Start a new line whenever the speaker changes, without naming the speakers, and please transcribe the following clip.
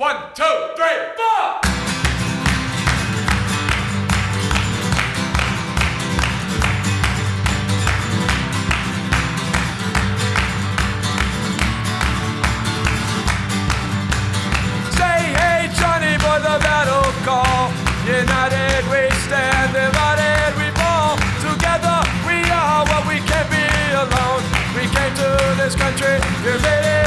1, 2, 3, 4!
The battle call. United we stand, divided we fall. Together we are what we can't be alone. We came to this country, we made it.